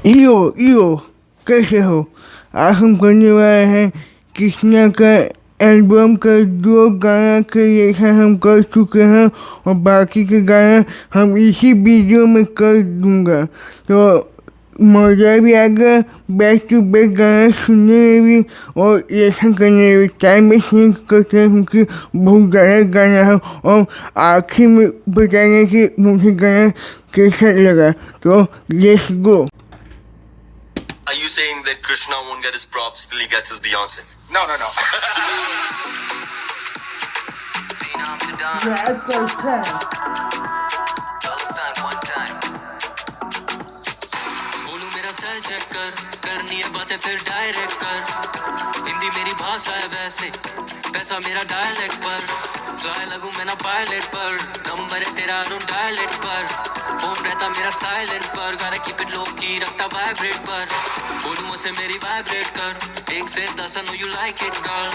EO कैसे हो। आज हम करने वाले हैं कृष्णा का एल्बम का 2 गाना के जैसा हम कर चुके हैं और बाकी के गाना हम इसी वीडियो में कर दूंगा, तो मज़ा भी आएगा बैक टू बैक गाना सुनने में भी और ऐसा करने में भी। टाइम वेस्ट नहीं करते हैं क्योंकि बहुत ज़्यादा गाना है और आखिर में बताएंगे कि मुझे गाना कैसा लगा। तो let's go. Are you saying that Krishna won't get his props till he gets his Beyonce? No. बोलू मेरा स्टाइल चेक करनी है बातें फिर डायरेक्ट कर। हिंदी मेरी भाषा है वैसे पैसा मेरा डायलेक्ट पर। फ्लाई लगूं मैं ना पायलट पर, नंबर है तेरा नो डायलेट पर। फोन रहता मेरा साइलेंट पर, गाना कीप इट लो की रखता वाइब्रेट पर। बोलू मुझसे मेरी वाइब्रेट कर 1 से 10 I know you like it girl।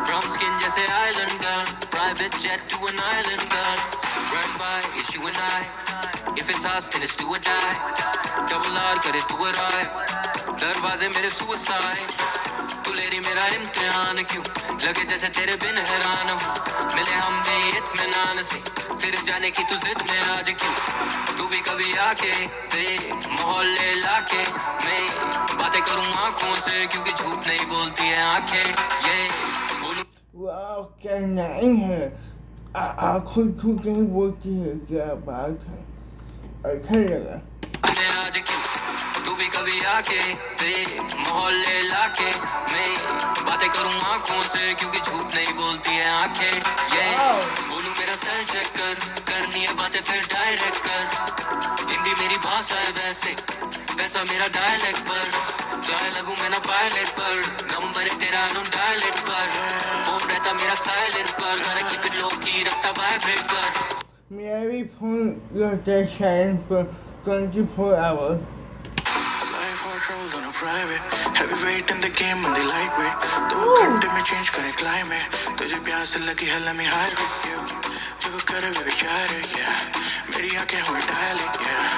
Brown skin जैसे island girl, private jet to an island girl. Run by it's you and I, if it's us then it's do or die। Double R करे तू और I, दरवाजे मेरे suicide. तू ले रही मेरा इम्तिहान क्यों, लगे जैसे तेरे बिन हैरान हूँ। मिले हम भी इत्मीनान से, फिर जाने की तू जिद में आज क्यों। तू भी कभी आके देख मोहल्ले इलाके में, बातें करूँ आँखों से क्योंकि झूठ नहीं बोलती है आँखें। ये बोलूं वाह क्या नाइन है, आँखों झूठ नहीं बोलती है, क्या बात है, अच्छा लगा। आज क्यों तू भी कभी आके देख मोहल्ले इलाके में, बातें करूँ आँखों से क्योंकि झूठ नहीं बोलती है आँखें। ये बोलूं मेरा स्टाइल चेक करनी है बातें फिर डायरेक्ट कर। हिंदी मेरी भाषा है वैसे पैसा मेरा डायलेक्ट पर। फ्लाई लगूं मैं ना पायलट पर, नंबर है तेरा नो डायलेट पर। फोन रहता मेरा साइलेंट पर, गाना कीप इट लो की रखता वाइब्रेट पर। मेरा भी फोन रहता है साइलेंट पर 24 hours. Life or troubles on a private, heavyweight in the game and the lightweight। 2 घंटे में चेंज करे क्लाइमेट, तुझे प्यास लगी है let me hydrate you। जब करे baby try it yeah, मेरी आंखें हुई dilate yeah।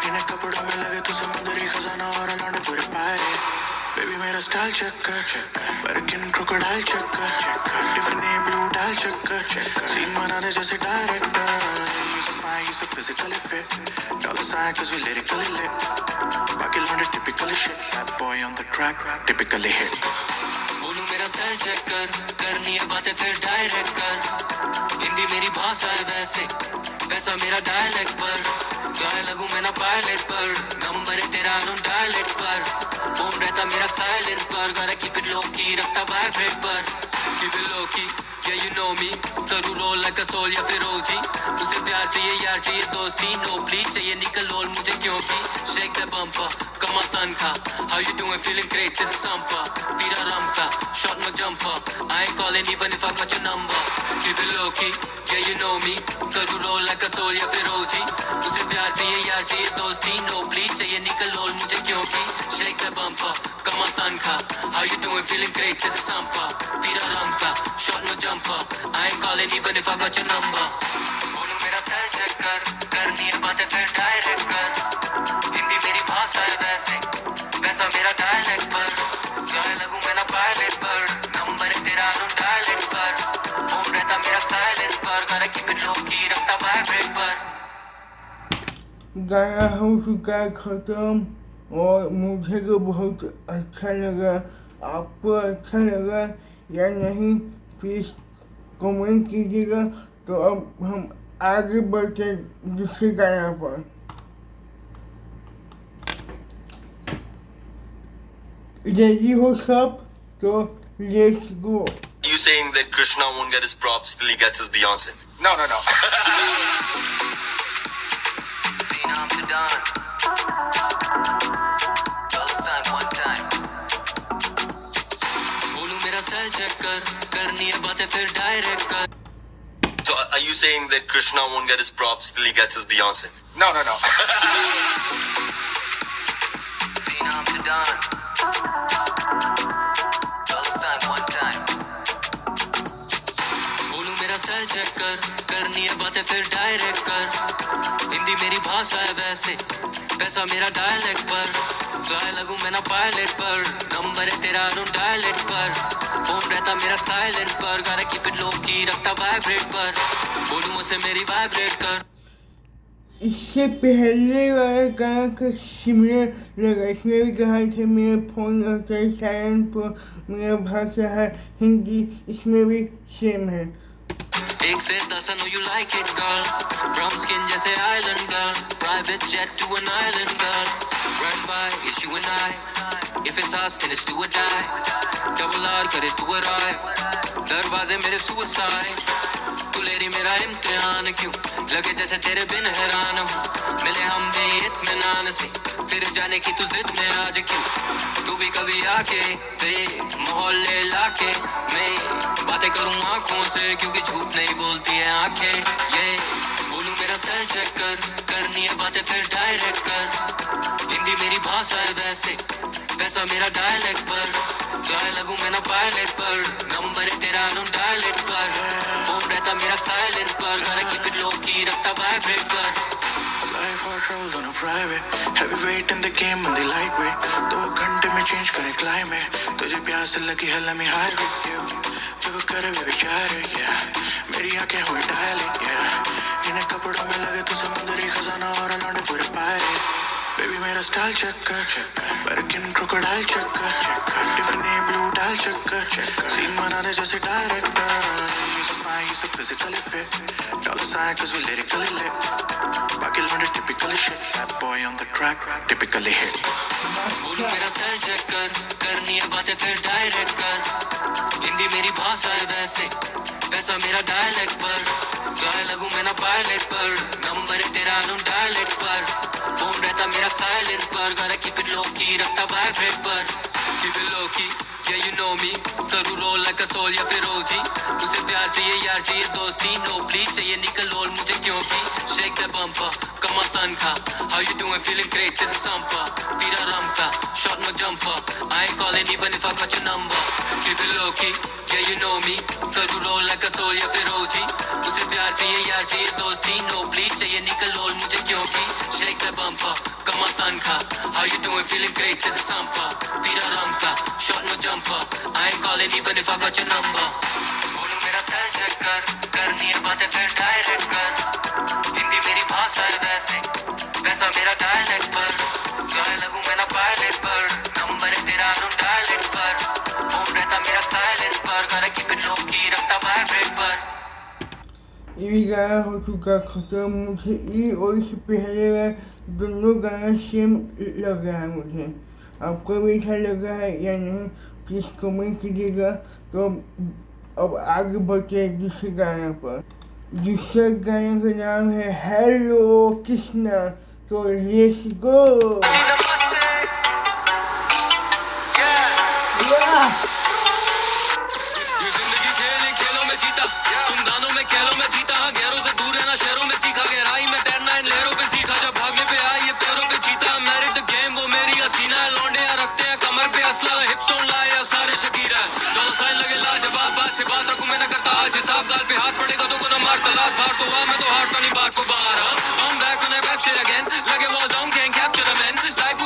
इन्हें कपड़ों में लगे तो समुद्री खजाना और लौंडे पूरे pirate। Baby मेरा स्टाइल चेक कर, बर्किन क्रोकोडाइल चेक कर, टिफनी ब्लू डाइल चेक कर, सीन बनाने जैसे director. You so physically fit, dollar sign cause we lyrically lit। बाकी लौंडे typically shit, that boy on the track typically hit। बोलूं मेरा स्टाइल चेक करनी है बातें फिर डायरेक्ट कर। हिंदी मेरी भाषा है वैसे पैसा मेरा डायलेक्ट पर। फ्लाई लगूं मैं ना पायलट पर, नंबर है तेरा नो डायलेट पर। फोन रहता मेरा साइलेंट पर, गाना कीप इट लो की रखता वाइब्रेट पर। कीप इट लो की yeah you know me, करूँ रोल like a soul या फिर OG। उसे प्यार चाहिए यार चाहिए दोस्ती, नो प्लीज चाहिए निकल लोल मुझे क्योंकि। शेक द बम्पर कमा तनखा, how you doing feeling great this is Sampa। पीरा रम का shot no jumper, I ain't calling even if I got your number। Keep it low key yeah you know me, करूँ role like a soul या फिर OG। उसे प्यार चाहिए यार चाहिए दोस्ती, नो प्लीज चाहिए निकल लोल मुझे क्योंकि। शेक द बम्पर कमा तनखा, how you doing feeling great this is Sampa। पीरा रम का shot no jumper, I ain't calling even if I got your number। बोलूं मेरा स्टाइल चेक करनी है बातें फिर डायरेक्ट कर। हिंदी मेरी भाषा है वैसे पैसा मेरा डायलेक्ट पर। फ्लाई लगूं मैं ना पायलट पर, नंबर है तेरा नो डायलेट पर। फोन रहता मेरा साइलेंट पर, गाना कीप इट लो की रखता वाइब्रेट पर। गाना हो चुका है खत्म और मुझे तो बहुत अच्छा लगा। आपको अच्छा लगा या नहीं प्लीज कमेंट कीजिएगा। तो अब हम आगे बढ़ते दूसरे गाना पर। रेडी हो सब, तो let's go. Are you saying that Krishna won't get his props till he gets his Beyonce? No. बोलूं मेरा स्टाइल चेक करनी है बातें फिर डायरेक्ट कर। So are you saying that Krishna won't get his props till he gets his Beyonce? No. बोलूं मेरा style check करनी है बातें फिर डायरेक्ट कर। हिंदी मेरी भाषा है वैसे पैसा मेरा डायलेक्ट पर। फ्लाई पायलट पर, नंबर है तेरा नो डायलेट पर, फोन रहता मेरा साइलेंट पर, गाना कीप इट लो की रखता वाइब्रेट पर, बोलूं उसे मेरी वाइब्रेट कर। इससे पहले वाला गाना का सिमिलर लगा, इसमें भी कहा था मेरा फोन होता है साइलेंट पर, मेरा भाषा है हिंदी, इसमें भी सेम है। 1 से 10 I know you like it girl, brown skin जैसे island girl, private jet to an island girl, run by it's you and I, if it's us then it's do or die, double R करे तू arrive, दरवाजे मेरे suicide, तू ले रही मेरा इम्तिहान क्यों, लगे जैसे तेरे बिन हैरान हूँ, मिले हम भी इत्मीनान से, फिर जाने की तू जिद में आज क्यों, तू भी कभी आके देख मोहल्ले इलाके में, बातें करूँ आँखों से क्योंकि झूठ नहीं बोलती है आंखें, ये बोलूँ मेरा सेल चेक कर, करनी है बातें फिर डायरेक्ट कर, हिंदी मेरी भाषा है वैसे, वैसा मेरा डायलेक्ट पर, गाय लगूं मैं ना पायलट पर, नंबर है तेरा नो डायलेक्ट पर, फोन रहता मेरा साइलेंट पर, गाना कीप इट लो की रखता वाइब्रेट पर। Life or trouble on a private, heavyweight in the game and the lightweight, 2 घंटे में चेंज करे क्लाइमेट, तुझे प्यास लगी है let me hide with you, जब करे बेबी चारे yeah, मेरी आंखें हुई डायलेट yeah, इन्हें कपड़ों में लगे तो समुद्री खजाना और लौंडे पूरे पायरेट, बेबी मेरा स्टाइल चेक कर, बर्किन क्रोकोडाइल चेक कर, टिफनी ब्लू डाइल चेक कर, सीन बना दे जैसे director, you so fine, you so physically fit, dollar sign cause we lyrically lit, बाकी लौंडे typically shit, that boy on the track, typically hit. बोलूं मेरा cell check कर, करनी है बातें फिर डायरेक्ट कर, हिंदी मेरी भाषा है वैसे, वैसा मेरा डायलेक्ट पर, गाय लगूं मैं ना पायलट पर, नंबर है तेरा नो डायलेक्ट पर, फोन रहता मेरा साइलेंट पर, गाना कीप इट लो की रखता वाइब्रेट पर, कीप इट लो की yeah you know me, करूँ रोल like a soul या फिर OG, उसे प्यार चाहिए यार चाहिए दोस्ती, no please चाहिए निकल रोल मुझे क्योंकि, shake that bumper, कमा तनखा, how you doing feeling great this is Sampa, पीरा रम का, shot no jumper, I ain't calling even if I got your number, keep it low key, yeah you know me, करूँ role like a soul या फिर OG, उसे प्यार चाहिए यार चाहिए दोस्ती, no please चाहिए निकल रोल मुझे क्योंकि, shake that bumper, कमा तनखा, how you doing feeling great this is Sampa, पीरा रम का, shot no jumper, I ain't calling even if I got your number, बोलूं मेरा सेल चेक कर, करनी है बातें फिर डायरेक्ट कर, हिंदी मेरी भाषा है वैसे, वैसा मेरा डायलेक्ट पर, गाय लगूं मैं ना पायलट पर, नंबर है तेरा नो डायलेक्ट पर, फोन रहता मेरा साइलेंट पर, गाना कीप इट लो की रखता वाइब्रेट पर। ये भी गाना हो चुका खत्म, मुझे ये और इससे पहले वाला दोनों गाना सेम लग रहा है मुझे, आपको भी अच्छा लगा है या नहीं प्लीज कमेंट कीजिएगा। तो अब आगे बढ़ते हैं दूसरे गाने पर, दूसरे गाने का नाम है हेलो कृष्णा, तो let's go. I'm back on that rap shit again, like it was on, can't capture the men, like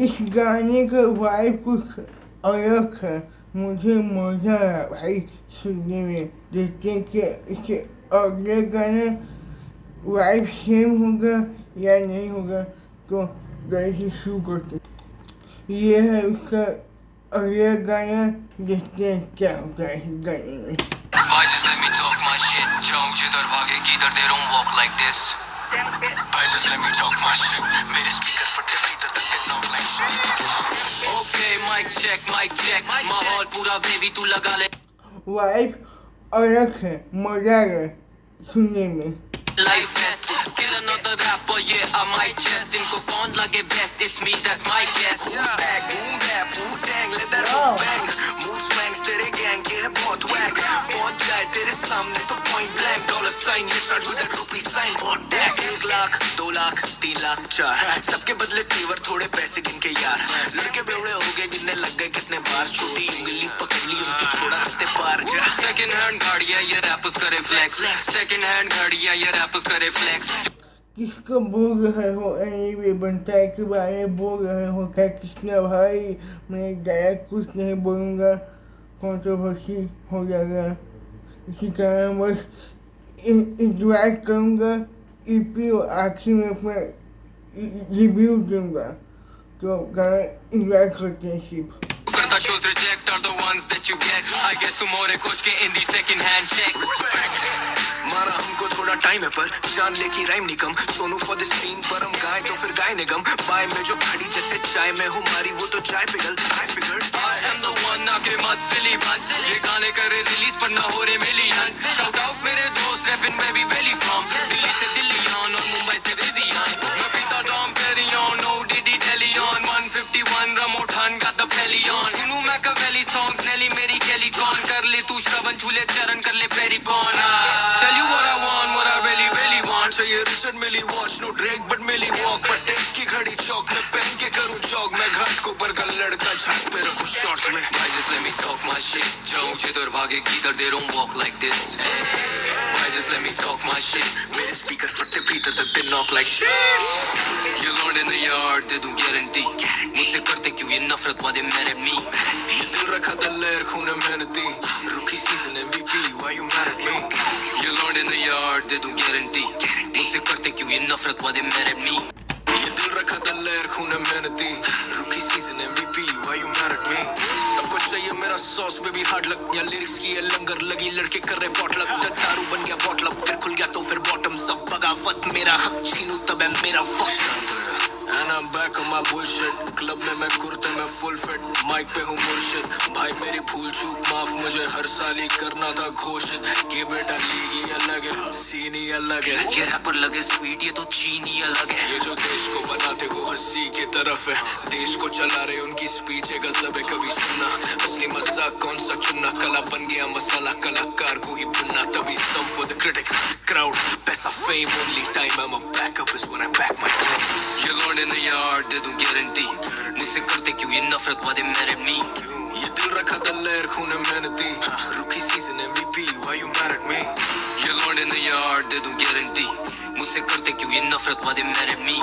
इस गाने का वाइब कुछ अलग है, मुझे मजा आया भाई सुनने में। देखते हैं कि इसके अगले गाने वाइब सेम होगा या नहीं होगा, तो गाने से शुरू करते हैं। ये है उसका अगला गाना, देखते हैं क्या होगा इस गाने में। Boy, just let me talk my shit. जाऊं जिधर भागे किधर they don't walk like this. Boy, just let me talk my shit. मेरे स्पीकर फटे भीतर तक they talk like shit. Okay, mic check. माहौल पूरा वेवी तू लगा ले. वाइब अलग है, मजा आ रहा है सुनने में। Life best. Kill another rapper, yeah, I might just. इनको कौन लगे best? It's me, that's my guess. Who's back? Boom bap, Wu-Tang, let that hook bang. Mood swings तेरे gang के है बहुत whack. पहुंच जाए तेरे सामने तो point blank. Dollar sign, you start with that rupee sign. बहुत tax. 1 लाख, 2 लाख, 3 लाख, 4. सबके बदले तेवर थोड़े पैसे गिन के यार. लड़के बेवड़े हो गए गिनने लग गए कितने बार. छोटी उंगली पकड़ ली उनकी छोड़ा रास्ते पार. Second hand गाड़ियाँ ये rappers करे flex. Second hand गाड़ियाँ ये rappers करे flex. किसको बोल रहे हो? एनीवे बनता है के बारे में बोल रहे हो क्या कृष्णा भाई? मैं डायरेक्ट कुछ नहीं बोलूँगा, कंट्रोवर्सी हो जाएगा। इसी कारण बस इंजॉय करूँगा ईपी और आखिर में अपना रिव्यू दूँगा, तो गाना इंजॉय करते हैं सिर्फ। First shows reject are the ones that you get. I guess तुम्हारे कुछ के in the second hand check. मारा हमको थोड़ा टाइम है पर जान ले की rhyme Nikam. Sonu for the scene पर हम गाए तो फिर गाए निगम. बाय में जो खड़ी जैसे चाय में हूँ मारी वो तो चाय पिघल. I figured I am the one आगे मत सिली बात. ये गाने करे रिलीज पर ना हो रहे मिलियन. Shout out मेरे दोस्त रैपिन में भी belly from. दिल्ली से दिल्लीयान और मुंबई से रिदियान. मैं पीता डॉम कैरी ऑन नो डिडी डेली ऑन. 151 रमोठान got the belly on. सुनू मैकावेली songs नेली मेरी कैली कौन. कर ले तू श्रवण झूले चरण कर ले पेरी पॉन. Tell you what I want, what I really want. चाहिए Richard Mille watch, no Drake but Mille walk. पर टेक की घड़ी चौक में पहन के करूँ जॉग. मैं घाट को पर का लड़का झाट पे रखूँ शॉर्ट्स में. Why just let me talk my shit. जाऊं जिधर भागे किधर they don't walk like this. Why just let me talk my shit. मेरे स्पीकर फटे भीतर तक they knock like shit. You learned in the yard, दे दूं गारंटी. मुझसे करते क्यों ये नफरत वादे mad at me. ये दिल रखा था लहर खून मेहनती. Rookie season MVP, why you mad at me. You learned in the yard, दे दूं गारंटी. मुझसे करते क्यों ये नफरत वादे mad at me. ये दिल रखा था लहर खून मेहनती. Rookie season MVP, why you mad at me. सबको चाहिए मेरा सॉस बेबी हार्ड लक. या लिरिक्स की ये लंगर लगी लड़के कर रहे पॉटलक. दारू बन गया बॉटल फिर खुल गया तो फिर बॉटम. सब बगावत मेरा हक छीनू तब है मेरा वक्त. And I'm back on my bullshit. Club में मैं कुर्ते में फुल फिट. माइक पे हूँ मुर्शिद. भाई मेरी भूल चूक माफ मुझे हर साल ही करना था घोषित. ये बेटा लीगी अलग है, सीन ही अलग है. ये रैपर लगे स्वीट ये तो चीनी अलग है. ये जो देश को बनाते वो हर सी की तरफ है. देश को चला रहे उनकी स्पीच है गजब है. कभी सुनना असली मजाक कौन सा चुनना. कला बन गया मसाला कलाकार को ही भुनना. तभी some for the critics, crowd, पैसा fame only time I'm a backup is when I back my claims. You learned in the yard, दे दूं गारंटी. मुझसे करते क्यों ये नफरत वादे mad at me. ये दिल रखा था लहर खून मेहनती. Rookie season MVP, why you mad at me. You learned in the yard, दे दूं गारंटी. मुझसे करते क्यों ये नफरत वादे mad at me.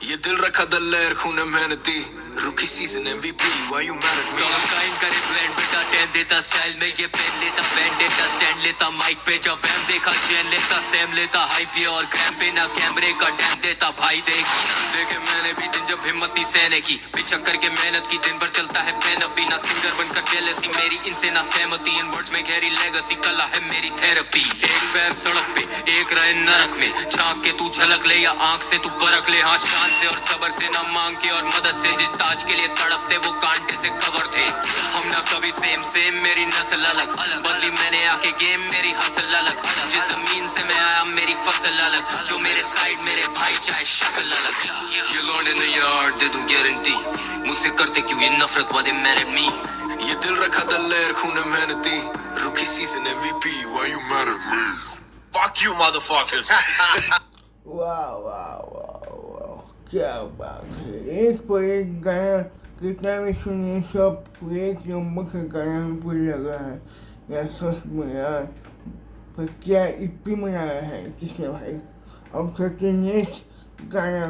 ये दिल रखा था लहर खून मेहनती. Rookie season MVP, why you mad at me. काइन करे ब्लेंड बेटा टेन देता स्टाइल में ये पेन लेता बैंड देता स्टैंड लेता माइक पे जब वैम देखा चैन लेता सैम लेता हाइप पे और ग्रैम पे ना कैमरे का डैम देता. भाई देखे मैंने भी दिन जब हिम्मत नहीं सहने की. पीछा करके मेहनत की दिन भर चलता है पेन अभी ना सिंगर बनकर जेलसी मेरी इनसे ना सहमति. इन वर्ड्स में गहरी लेगेसी कला है मेरी थेरेपी. एक पैर सड़क पे एक रहे नरक में. झांक के तू झलक ले या आंख से तू परख ले. हाँ शान से और सबर से ना मांग के और मदद से. जिस ताज के लिए तड़पते वो कांटे से कवर थे. हम ना कभी सेम मेरी नस्ल अलग. बदली मैंने आके गेम मेरी हसल अलग. जिस जमीन से मैं आया मेरी फसल अलग. जो मेरे साइड मेरे भाई चाहे शक्ल अलग. You learned in the yard, दे दूं गारंटी. मुझसे करते क्यों ये नफरत वादे mad at me. ये दिल रखा था लहर खून मेहनती. Rookie season MVP, why you mad at me. Fuck you motherfuckers. वाह वाह वाह वाह, क्या बात है। एक पर एक गाना कितना भी सुनिए, सब एक नंबर का गाना हमको लगा है या सच में यार। पर क्या इप्पी मनाया है किसने भाई। अब चलते नेक्स्ट गाना।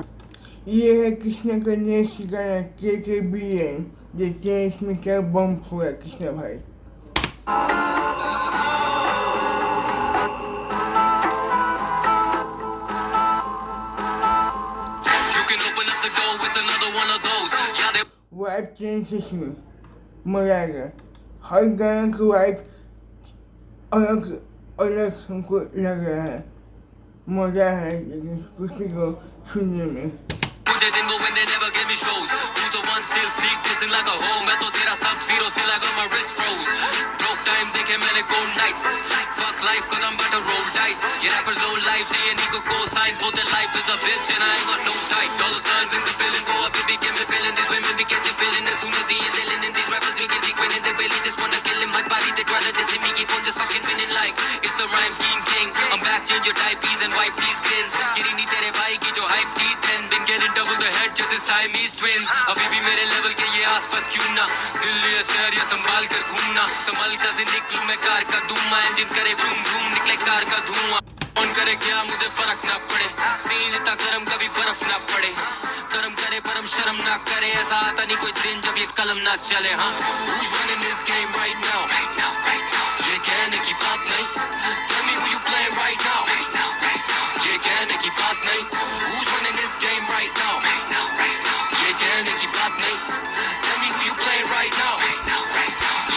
ये है कृष्णा का नेक्स्ट गाना KKBN। देखते हैं इसमें क्या बम्प हुआ कृष्णा भाई। You can open up the door with another one of those. Yeah, they vibe change इसमें मजा आएगा। हर गाना की वाइब अलग अलग हमको लग रहा है, मजा है लेकिन किसी को सुनने में। मुझे दिन वो when they never give me shows. Who's the one still sneak dissing like a hoe? मैं तो तेरा sub zero still I got my wrist froze. Broke time देखे मैंने cold nights. Fuck life 'cause I'm about to roll dice. ये rappers low life चाहिए Nico cosigns. For their life is a bitch and I ain't got no type. Dollar signs in the billing go up baby give me feeling. These women be catching feeling as soon as he is dealing. And these rappers we get winning. They barely just wanna kill him. Hard body they try to diss me. Keep on just fucking winning like it's the rhyme scheme king. I'm back change your type P's and wipe these grins. गिरी नहीं तेरे भाई की जो hype थी then. Been getting double the head जैसे Siamese twins. अभी भी मेरे level के ये आसपास क्यों ना. दिल्ली या शहर या संभाल कर घूमना. संभल कर से निकलूं मैं कार का धुआं. इंजन करे बूम बूम निकले कार का धुआं. कौन करे क्या मुझे फर्क ना पड़े. सीन इतना गर्म कभी बर्फ ना पड़े. कर्म करे परम शर्म ना करे. ऐसा आता नहीं कोई दिन जब ये कलम ना चले. हाँ Who's running this game right now? ये कहने की बात नहीं. Tell me who you playing right now. ये कहने की बात नहीं. Who's running this game right now? ये कहने की बात नहीं. Tell me who you playing right now.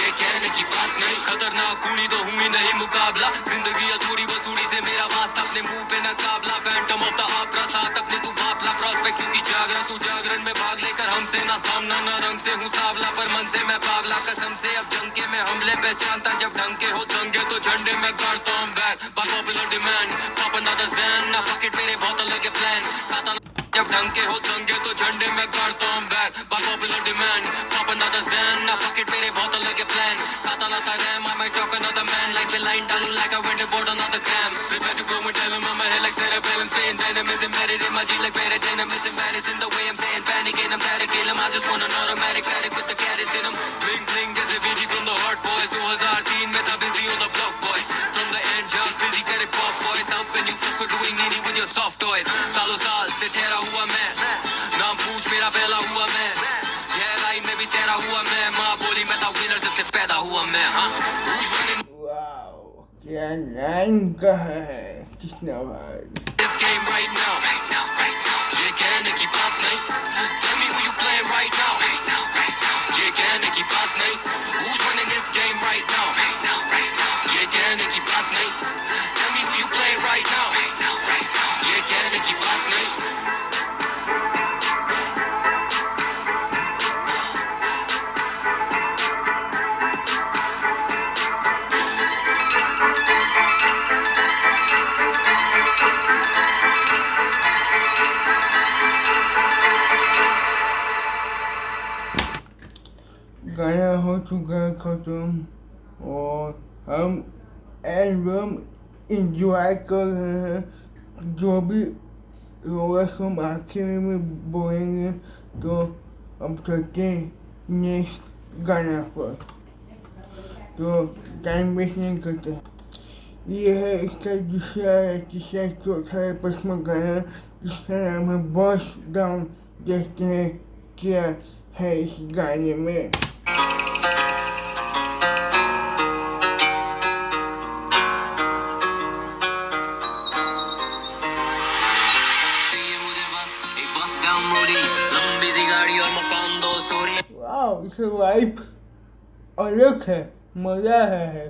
ये कहने की बात नहीं. खतरनाक कूनी तो हुई नहीं मुकाबला. जिंदगी अधूरी वसूली से मेरा वास्ता. अपने मुंह पे नकाबला. फैंटम ऑफ द ऑपरा साथ अपने तू बापला. प्रॉस्पेक्ट क्योंकि जागरण तू जागरण में भाग लेकर हमसे ना सामना ना रंग से हूँ सावला पर मन से मैं पावला. कसम से अब डंके में हमले पहचानता. जब ढंके हो दंगे तो झंडे में गाड़ता हूँ back. by popular demand pop another Zan. ना fuck it मेरे बहुत अलग है प्लान. खाता जब ढंके हो दंगे तो झंडे में गाड़ता हूँ back. by popular demand pop another Zan. ना fuck it मेरे बहुत अलग है प्लान. खाता ना था RAM I might talk another man. like the line डालू like I went and bought another gram. Prepare to go and tell him I'm a hell like cerebellum. Spitting venom is embedded in my G like venom. Is embarrassed in the way I'm saying panic and I'm trying to kill him. I just want an automatic paddock with the carrots in him. Bling bling जैसे BG from the hard boys. 2003 में था busy on the block boy. From the end jump busy करे pop boy. Tap when you fuck for doing any with your soft toys. सालों साल से ठहरा हुआ मैं. नाम पूछ मेरा फैला हुआ मैं. गहराई में भी तेरा हुआ मैं. माँ बोली मैं था winner जब से पैदा हुआ मैं. हाँ Who's running वाओ क्या लाइन कहा है कृष्णा भाई। this game right now? ये कहने की बात नहीं. Tell me who you playing right now. ये कहने की बात नहीं. Who's running this game right now? ये कहने की बात नहीं. Tell me who you playing right now. ये कहने की बात नहीं. गाना हो चुका है खत्म और हम एल्बम इंजॉय कर रहे हैं. जो भी होगा हम आखिर में बोलेंगे. तो अब चलते नेक्स्ट गाना पर. तो टाइम वेस्ट नहीं करते. ये है इसका दूसरा या तीसरा चौथा या पांचवा गाना जिसका नाम है बस डाउन. देखते हैं क्या है इस गाने में. चाहिए मुझे बस एक बस डाउन मोड़ी. लंबी सी गाड़ी और मकान दो स्टोरी. वाओ इसका वाइब अलग है, मजा है.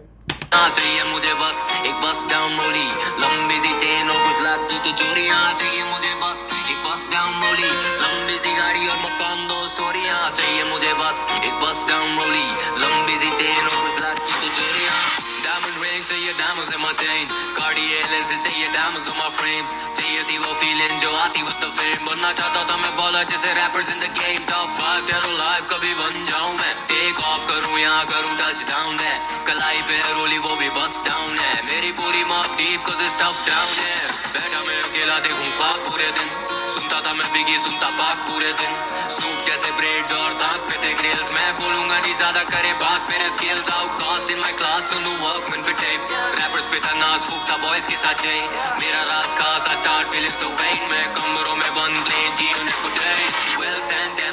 चाहिए मुझे बस एक बस डाउन मोड़ी. लंबी सी चेन और कुछ लाख की तिजोरियां. चाहिए मुझे बस एक बस डाउन मोड़ी. लंबी सी गाड़ी और मकान दो स्टोरियां. चाहिए मुझे बस एक बस डाउन मोड़ी. लंबी सी चेन और कुछ लाख की तिजोरियां. डायमंड रिंग चाहिए diamonds in my chain. Cartier lenses चाहिए डायमंड्स ऑन माय फ्रेम्स. चाहिए थी वो फीलिंग जो आती विद द फेम. बनना चाहता था मैं बॉलर जैसे rappers in the game. Top 5 dead और लाइव कभी बन जाऊं मैं. टेक ऑफ करूं यहाँ करूं टचडाउन है. कलाई पे रोली वो भी बस डाउन है. मेरी पूरी माप deep cause it's tough down है. बैठा मैं अकेला देखूं ख्वाब पूरे दिन. सुनता था मैं बिगी सुनता पाक पूरे दिन. स्नूप जैसे ब्रेड्स और दांत पे थे ग्रिल्स. मैं बोलूंगा नहीं ज्यादा करे बात मेरे skills. Outcast in my class सुनूं वर्कमैन पे टेप. रैपर्स पे था नाज फूकता बॉयज के साथ जय. मेरा राज खास I start feeling so vain. मैं कमरों में बंद प्लेन जी यूनिट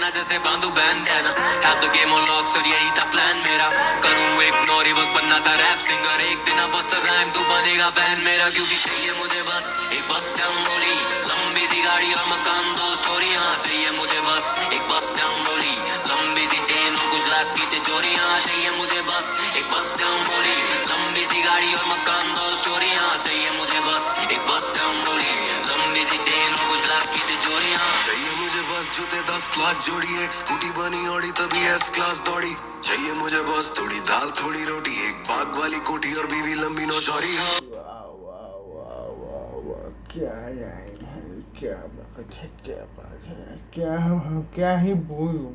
ना जैसे बांधू band have the game on lock sir यही था प्लान मेरा करूँ इग्नोर ही बस बनना था रैप सिंगर एक दिन बस राइम तू बनेगा फैन मेरा क्योंकि चाहिए मुझे बस एक बस डाउन रोली लंबी सी गाड़ी और मकान दो स्टोरियाँ चाहिए मुझे बस एक बस डाउन रोली लंबी सी चेन और कुछ लाख की तिजोरियाँ चाहिए मुझे बस एक बस डाउन रोली लंबी सी गाड़ी और मकान दो स्टोरियाँ चाहिए मुझे बस एक बस डाउन रोली लंबी सी चेन और कुछ लाख की तिजोरियाँ चाहिए मुझे बस जूते 10 लाख जोड़ी एक स्कूटी बनी ऑडी तभी एस क्लास दौड़ी चाहिए मुझे बस थोड़ी दाल थोड़ी रोटी एक बाग वाली कोठी और बीवी लंबी नौशौरी वाह वाह वाह वाह वाह क्या लाइन है, क्या बात है, क्या बात है, क्या ही बोलूं।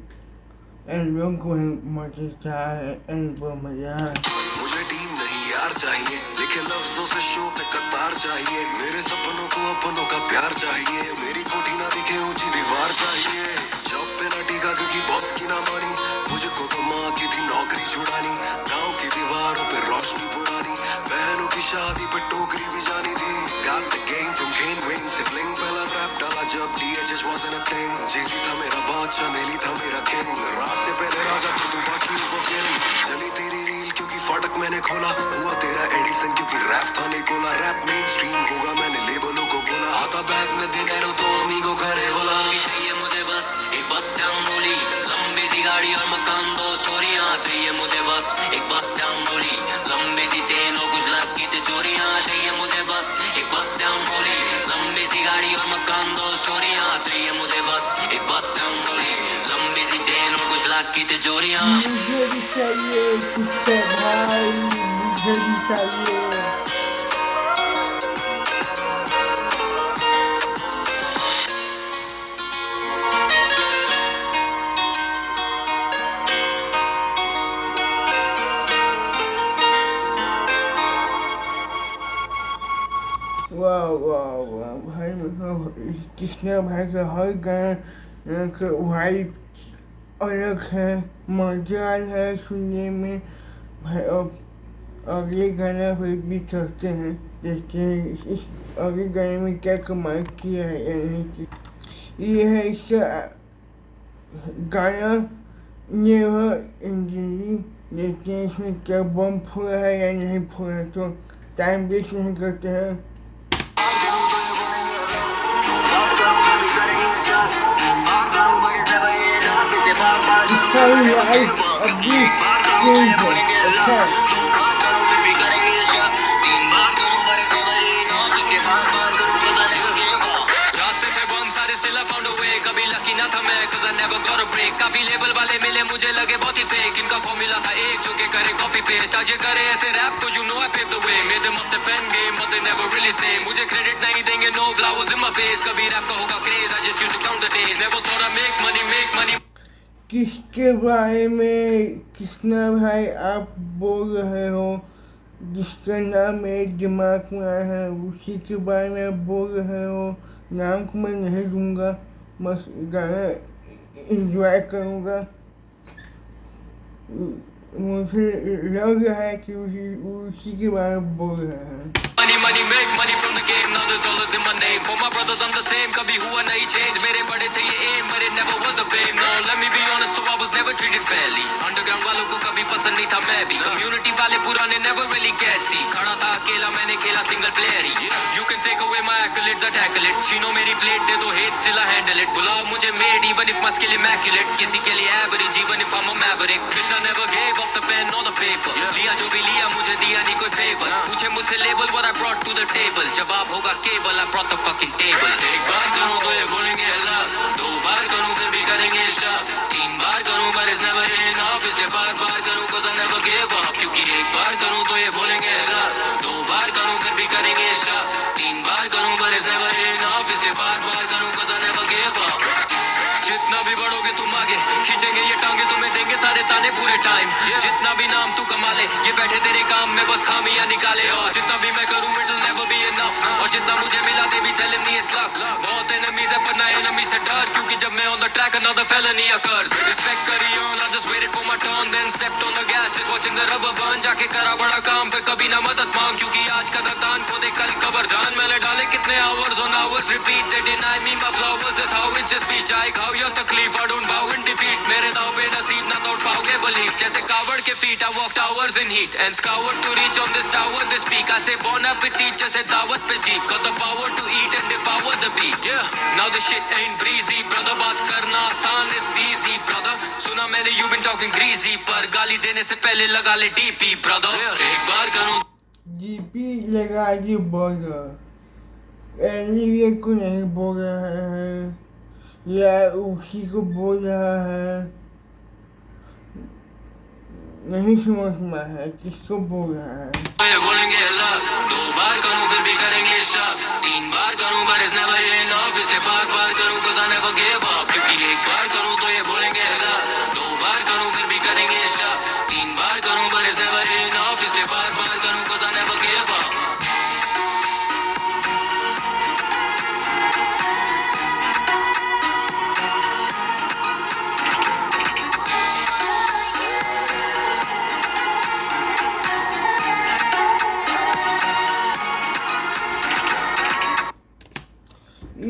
एल्बम को मजेदार है, एल्बम यार। मुझे टीम नहीं यार चाहिए लिखे लफ्जों से शो पे कतार चाहिए मेरे सपनों को अपनों का प्यार चाहिए मेरी कोठी ना दिखे ऊंची दीवार चाहिए जॉब पे ना टीका क्योंकि बॉस की ना मानी मुझे को तो माँ की थी नौकरी छुड़ानी गाँव की दीवारों पे रोशनी पुरानी बहनों की शादी पे टोकरी भी जानी थी Got the game from Kane Wayne sibling पहला रैप डाला जब DHS wasn't a thing जेजी था मेरा बादशाह नेली था मेरा किंग रात से पहले राजा फिर तू बाकी को किंग चली तेरी रील क्योंकि फाटक मैंने खोला हुआ तेरा एडिसन क्योंकि रैप था निकोला रैप मेन स्ट्रीम होगा मैंने लेबलों को बोला आता बैग में दिनेरो तो अमीगो करे बोला चाहिए मुझे बस एक बस डाउन रोली लंबी सी गाड़ी और मकान दो स्टोरियाँ चाहिए मुझे बस एक बस डाउन रोली लंबी सी चेन और कुछ लाख की तिजोरियाँ चाहिए मुझे बस एक बस डाउन रोली लंबी सी गाड़ी और मकान दो स्टोरियाँ चाहिए मुझे बस एक बस डाउन रोली लंबी सी चेन और कुछ लाख की तिजोरियाँ मुझे भी चाहिए किससे भाई, मुझे भी चाहिए। वाह वाह वाह भाई, मतलब कृष्णा भाई का हर गाना का वाइब अलग है, मजा है सुनने में भाई। अब अगले गाना पर भी चलते हैं, देखते हैं इस अगले गाने में क्या कमाल किया है या नहीं किया। ये है इसका गाना नेवर इंजरी, देखते हैं इसमें क्या बम फोड़ा है या नहीं फोड़ा। तो टाइम वेस्ट नहीं करते हैं। रास्ते थे बहुत सारे still I found a way कभी लकी ना था मैं cause I never got a break काफी लेबल वाले मिले मुझे लगे बहुत ही फेक इनका फॉर्मूला था एक जो के करे कॉपी पेस्ट आज ये करे ऐसे रैप को you know I paved the way made them up the pen game but they never really say मुझे क्रेडिट नहीं देंगे no flowers in my face कभी रैप का होगा craze I just used to count the days never thought I make money किसके बारे में कृष्णा भाई आप बोल रहे हो? जिसका नाम मेरे दिमाग में आया है उसी के बारे में आप बोल रहे हो। नाम को मैं नहीं दूंगा, बस गाना एंजॉय करूँगा। मुझे लग रहा है कि उसी के बारे में बोल रहे हैं। money make money from the game now there's dollars in my name for my brothers I'm the same कभी हुआ नहीं change मेरे बड़े थे ये aim but it never was the fame no let me be honest though I was never treated fairly underground वालों को कभी पसंद नहीं था मैं भी community वाले पुराने never really get see खड़ा था अकेला मैंने खेला single player he you can take away my accolades I tackle it Chino मेरी plate दे दो hate still I handle it बुलाओ मुझे made even if my skill immaculate किसी के लिए average even if I'm a maverick bitch I never gave up the pen or the paper लिया जो भी लिया मुझे दिया नहीं कोई favor पूछे मुझसे label what I brought to the table जवाब होगा केवल I brought the fucking table एक बार करूँ तो ये बोलेंगे लग दो बार करूँ फिर भी करेंगे शक तीन बार करूँ but it's never enough इसलिए बार करूँ cause I never give up क्योंकि एक बार करूँ तो ये बोलेंगे लग दो बार करूँ फिर भी करेंगे शक तीन बार करूँ but it's never enough इसलिए बार करूँ cause I never give up जितना भी बढ़ोगे तुम आगे खींचेंगे ये टांगे तुम्हें देंगे सारे ताने पूरे टाइम जितना भी नाम तू कमा ले ये बैठे तेरे काम में बस खामियां निकाले और जितना भी मैं करूं it'll never be enough और जितना मुझे मिला they be telling me it's luck बहुत enemies है पर ना enemy से डर क्योंकि जब मैं on the track another felony occurs respect करी on I just waited for my turn then stepped on the gas just watching the rubber burn जाके करा बड़ा काम फिर कभी ना मदद मांग क्योंकि आज का दर्दान को देख कल कबर जान मैंने डाले कितने hours on hours repeat they deny me my flowers that's how it just be चाहे खाओ या तकलीफ I don't bow in towers in heat and scoured to reach on this tower they speak. I say bon appetit जैसे दावत पे jeep. Got the power to eat and devour the beat. Yeah, now the shit ain't breezy, brother. बात करना आसान is easy, brother. सुना मैंने you been talking greasy, पर गाली देने से पहले लगा ले DP, brother. एक बार करूँ जीपी लगा के बोल रहा एनीवे को नहीं बोल रहा है या उसी को बोल रहा है, नहीं समझ में है किसको बोल रहा है. ये बोलेंगे अल्लाह. दो बार करूँ फिर भी करेंगे शक. तीन बार करूँ but it's never enough. इसलिए बार बार करूँ cause I never give up. क्योंकि एक बार करूँ तो ये बोलेंगे अल्लाह. दो बार करूँ फिर भी करेंगे शक. तीन बार करूँ but it's never enough. इसलिए बार बार करूँ cause I never give up.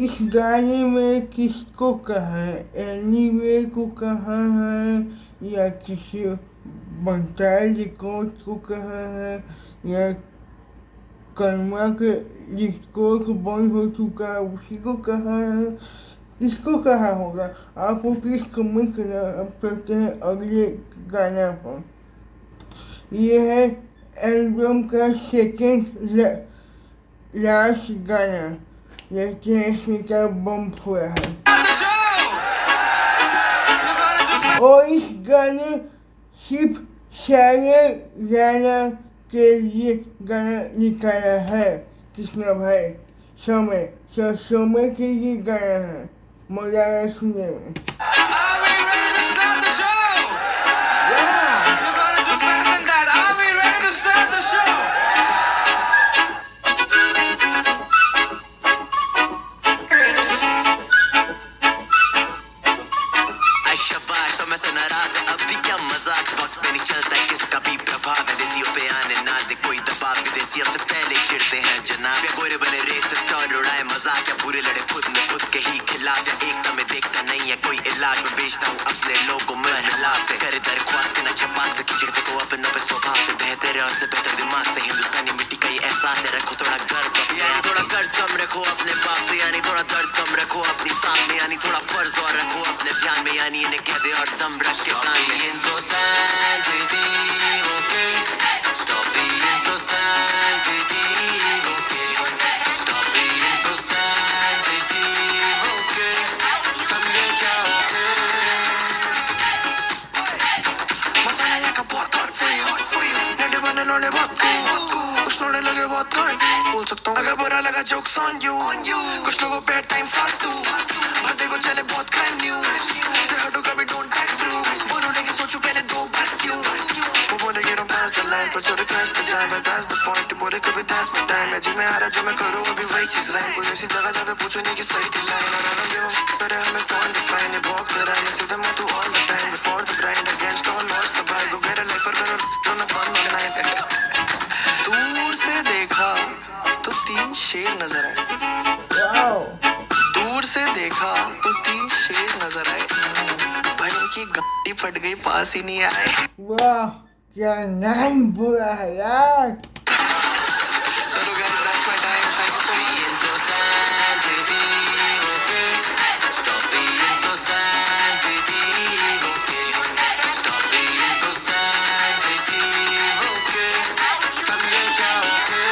इस गाने में किसको कहा है, एनीवे को कहा है या किसी बंटाई रिकॉर्ड को कहा है या कर्मा के रिकॉर्ड बंद हो चुका है उसी को कहा है, किसको कहा होगा आप वो प्लीज कमेंट करना. अब चलते हैं अगले गाना पर. ये है एल्बम का सेकेंड लास्ट गाना. देखते हैं इसमें क्या बम्प हुआ है. और इस गाने सिर्फ सारे गाना के लिए गाना निकाला है कृष्णा भाई. समय के लिए गाना है, मजा आया सुनने में. अगर बुरा लगा जोक्स ऑन यू, कुछ लोगों पे टाइम फालतू, भरते को चले बहुत क्राइम न्यूज़ से हटो कभी डोंट टैग थ्रू. बोलो लेकिन सोचो पहले दो बार क्यों. वो बोले ये डोंट पास द लाइन पर चोरी क्रैश पे जाए मैं दैट्स द पॉइंट. बोले कभी दैट्स माय टाइम है जी मैं हारा जो मैं करूँ अभी वही चीज रहा. कोई ऐसी जगह जहाँ पे पूछो नहीं कि सही थी लाइन. और आई डोंट गिव अ करे हमें कौन डिफाइन. ये वॉक द राइन see them to all the time before the grind against all lost the by go get a life और करो डोंट वन नाइट. दूर से देखा तो तीन शेर नजर आए. दूर से देखा तो तीन शेर नजर आए, पर इनकी गाड़ी फट गई पास ही नहीं आए. वाह क्या नहीं बोला है यार. चलो guys that's my time. Thank you for being so sensitive. Okay stop being so sensitive. Okay stop being so sensitive. Okay समझे क्या ओके.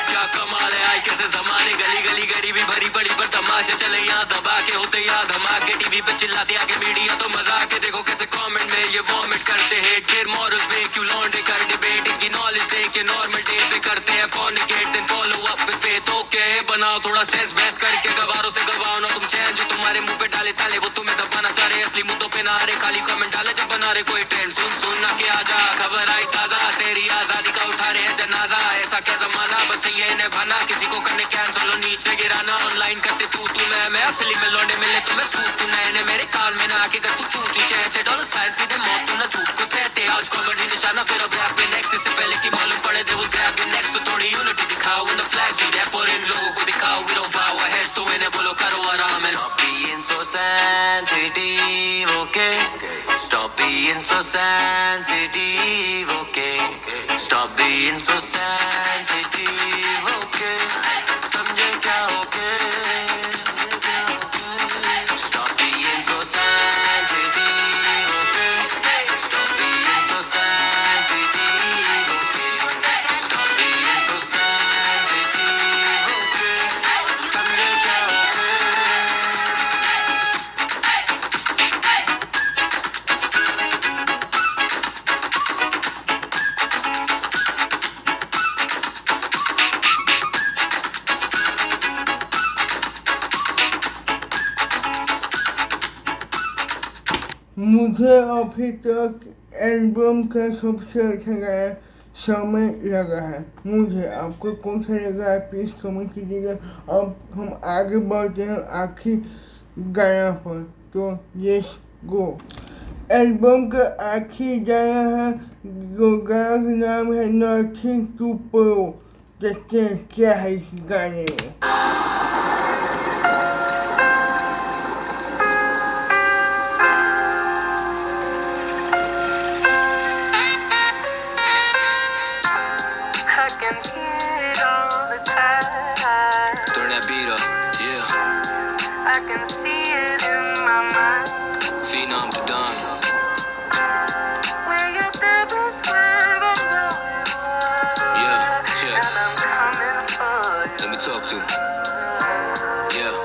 क्या कमाल है आई कैसे जमाने. गली गली गरीबी भरी पड़ी पर तमाशे चले यहाँ दबा के होते यहाँ धमाके. टीवी पे चिल्लाते आके मीडिया तो मजाक है. देखो कैसे कमेंट में ये वॉमिट करते हेट. फिर मॉरल्स में क्यों लौंडे कर डिबेट. इनकी नॉलेज दे के नॉर्मल डे पे करते हैं fornicate then follow up with faith. Okay बनाओ थोड़ा सेंस बहस करके गवारों से गवाओ ना तुम चैन. जो तुम्हारे मुंह पे डाले ताले वो तुम्हें दबाना चाह रहे. असली मुद्दों पे ना आ रहे खाली कमेंट डाले जब बना रहे कोई ट्रेंड. सुन ना के आजा खबर आई ताजा. तेरी आजादी का उठा रहे हैं जनाजा. ऐसा क्या जमाना बस ये निभाना. किसी को करने कैंसिल और नीचे गिराना. ऑनलाइन करते तू मैं असली में लौंडे मिले तो मैं सूट तू नए मेरे कान में ना आके कर तू चू चू चैचे डॉलर साइन सीधे मौत तू ना झूठ को सहते. आज कॉमेडी निशाना फिर अब रैप पे नेक्स्ट. इससे पहले की मालूम पड़े दे वो ग्रैब योर नेक्स्ट. तो थोड़ी यूनिटी दिखाओ in the flag we rap और इन लोगों को दिखाओ we don't bow our heads. तो इन्हें बोलो करो आराम. Stop being so sensitive. Okay Stop being so sensitive, okay? Stop being so sensitive, okay? समझे क्या okay? Stop being so sensitive, okay? Stop being so sensitive, okay? Stop being so sensitive, okay? समझे क्या okay? मुझे अभी तक album का सबसे अच्छा गाना समय लगा है। मुझे आपको कौन सा लगा है प्लीज कमेंट कीजिएगा। अब हम आगे बढ़ते हैं आखिरी गाना पर, तो लेट्स गो। एल्बम का आखिरी गाना है, जो गाना का नाम है नथिंग टू प्रो। देखते हैं क्या है इस गाने में। I can hear it all the time. Turn that beat up, yeah. I can see it in my mind. Phenom to Don. Where your baby's where I know you are. Yeah, check. And I'm coming for you. Let me talk to you. Yeah.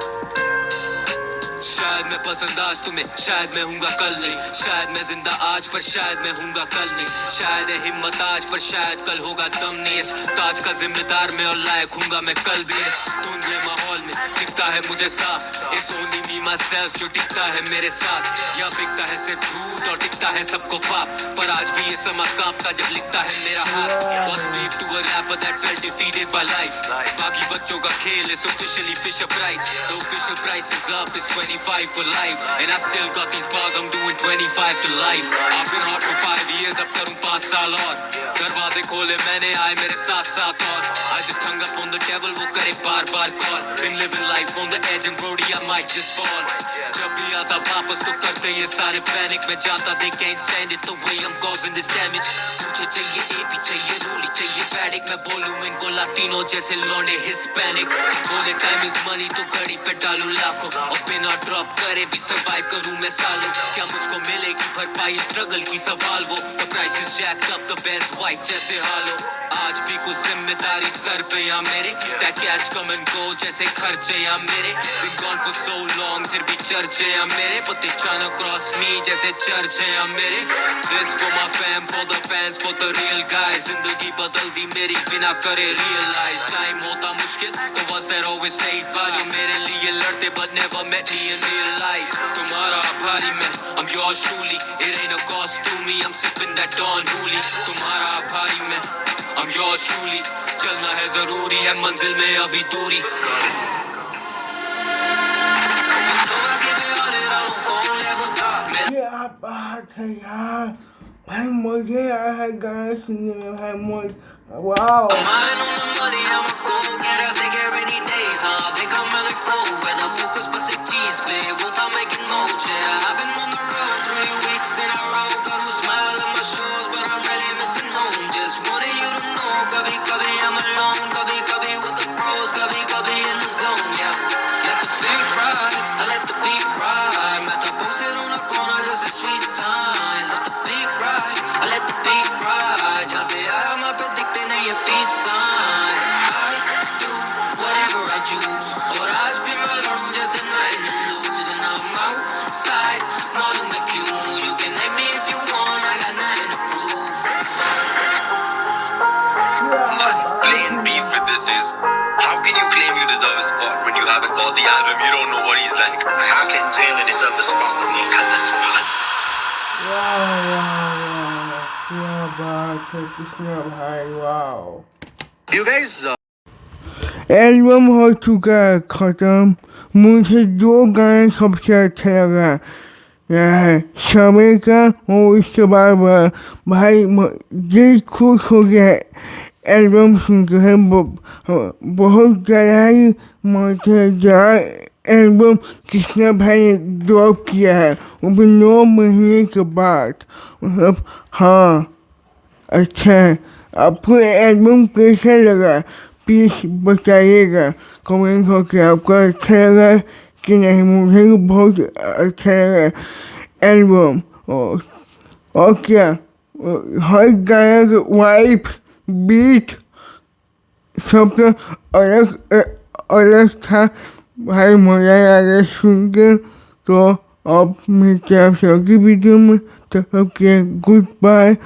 शायद मैं पसंद आज तुम्हें, शायद मैं हूँगा कल नहीं, शायद मैं जिंदा आज पर शायद मैं हूँगा कल नहीं, शायद है हिम्मत आज पर शायद कल होगा दम नहीं। इस ताज का जिम्मेदार मैं और लायक हूँगा मैं कल भी। इस धुंधले माहौल में दिखता है मुझे साफ, इस ओनली मी माई सेल्फ जो टिकता है मेरे साथ। या बिकता है सिर्फ झूठ और टिकता है सबको पाप, पर आज भी ये समा कांपता जब लिखता है मेरा हाथ। What's beef to a rapper that felt defeated by life? बाकी बच्चों का खेल is officially Fisher Price. The official price is up, it's 25 for life, and I still got these bars, I'm doing 25 to life. I've been hard for 5 years, अब करूँ 5 साल और। दरवाजे खोले मैंने, आए मेरे साथ साथ और। I just hung up on the devil, वो करे बार बार call. Been living life on the edge and Brody I might just fall. जब भी आता वापस तो करते ये सारे पैनिक, मैं जाता they can't stand it the way I'm causing this damage. मुझे चाहिए AP चाहिए रोली चाहिए पैडिक, मैं बोलूँ इनको लातिनो जैसे लौंडे हिस्पैनिक। बोले टाइम इज मनी तो घड़ी पे डालूं लाखों, और बिना ड्रॉप करे भी सर्वाइव करूँ मैं सालों। क्या मुझको मिलेगी भरपाई स्ट्रगल की सवाल वो, the price is jacked up, the band's white जैसे हालो। आज भी कुछ जिम्मेदारी सर पे या मेरे, that cash come and go जैसे खर्चे या मेरे। Been gone for so long फिर भी चर्चे या मेरे, but they tryna cross me जैसे चर्चे या मेरे। This for my fam, for the fans, for the real guys। जिंदगी बदल दी मेरी बिना करे realize। टाइम होता मुश्किल, the ones that always stayed by, जो मेरे लिए लड़ते but never met me in real life। तुम्हारा आभारी मैं, I'm yours truly, it ain't a cost to me, I'm sipping that Don Hooli। तुम्हारा आभारी मैं, I'm yours truly, चलना है जरूरी है मंजिल में अभी दूरी। क्या बात है यार, भाई मजे आया है गाना सुनने में भाई। मजा वाओ। क्या बात है कृष्णा भाई, वाओ। You guys एल्बम हो चुका है खत्म। मुझे दो गाने सबसे अच्छा लगा है, समय का और इसके बाद भाई दिल खुश हो गया एल्बम सुनकर है। बहुत ज़्यादा ही मज़ेदार एल्बम कृष्णा भाई ने ड्रॉप किया है, वो भी 9 महीने के बाद। मतलब हाँ, अच्छा है। आपको एल्बम कैसा लगा प्लीज बताइएगा कमेंट करके। आपको अच्छा लगा कि नहीं? मुझे तो बहुत अच्छा लगा एल्बम। और क्या, हर गाना का वाइब, बीट सबका अलग अलग था भाई। मज़ा आ गया सुन के। तो अब मिलते हैं आपसे अगली वीडियो में। तब तक के गुड बाय।